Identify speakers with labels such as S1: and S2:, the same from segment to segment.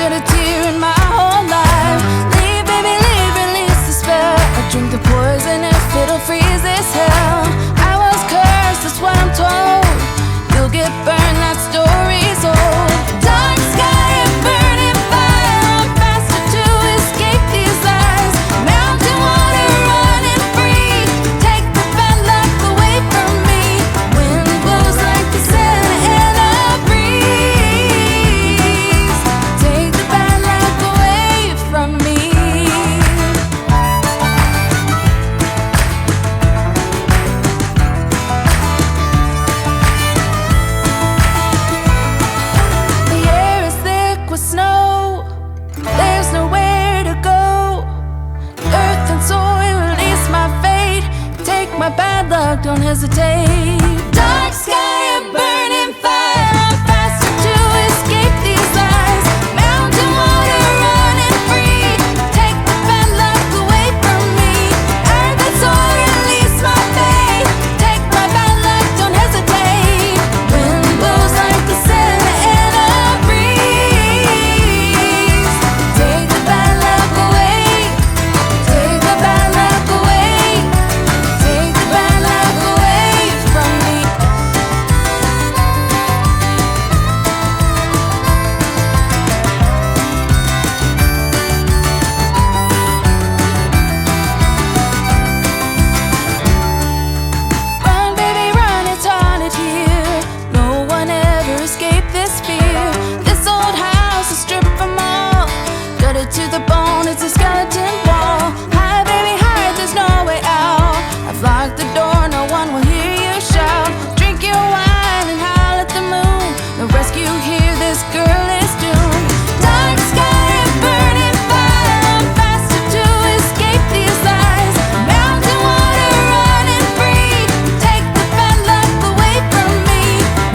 S1: shed a tear in my whole life. Leave, baby, leave, release the spell. I drink the poison if it'll freeze this hell. I was cursed, that's what I'm told. You'll get burned, that story's old. Dark sky and burning fire, I'm faster to escape these lies. Mountain water running free, take the bad luck away from me. Wind blows like the Santa Ana breeze, take the bad luck away from me. The air is thick with snow, there's nowhere to go. Earth and soil, release my fate, take my bad luck, don't hesitate. Dark sky and burning fire, I'm faster to escape these lies. Mountain water running free, take the bad luck away from me. Earth and soil, release my fate, take my bad luck, don't hesitate. Wind blows like the Santa Ana breeze, take the bad luck away, take the bad luck away, take the bad luck away from me. Run, baby, run, it's haunted here. No one ever escaped this fear. This old house is stripped from all, gutted to the bone, it's a skeleton wall. Hide, baby, hide, there's no way out. I've locked the door, no one will hear you shout. Drink your wine and howl at the moon. No rescue here, this girl is doomed. Dark sky and burning fire, I'm faster to escape these lies. Mountain water running free, take the bad luck away from me.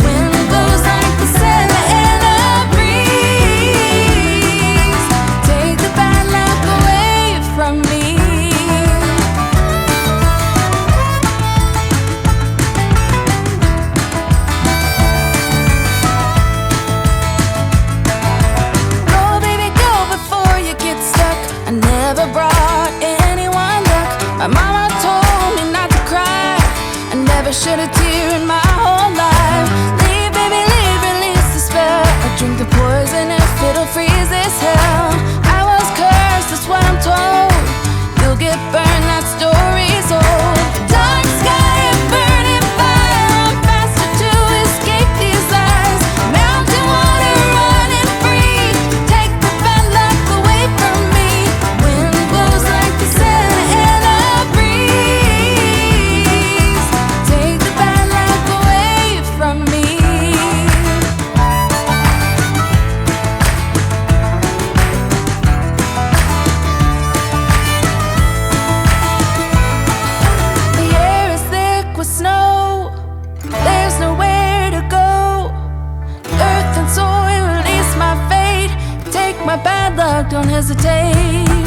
S1: Wind blows like the Santa Ana breeze, take the bad luck away from me. Go, baby, go before you get stuck. I never brought anyone luck. My mama told me not to cry, I never shed a tear in my whole life. Leave, baby, leave, release the spell. I drink the poison if it'll freeze this hell. I was cursed, that's what I'm told. You'll get burned, that story's old. Dark sky and burning fire, I'm faster to escape these lies. Mountain water running free, take the bad luck away from me. Wind blows like the Santa Ana breeze, take the bad luck away from me. The air is thick with snow, there's nowhere to go. Earth and soil, release my fate, take my bad luck, don't hesitate.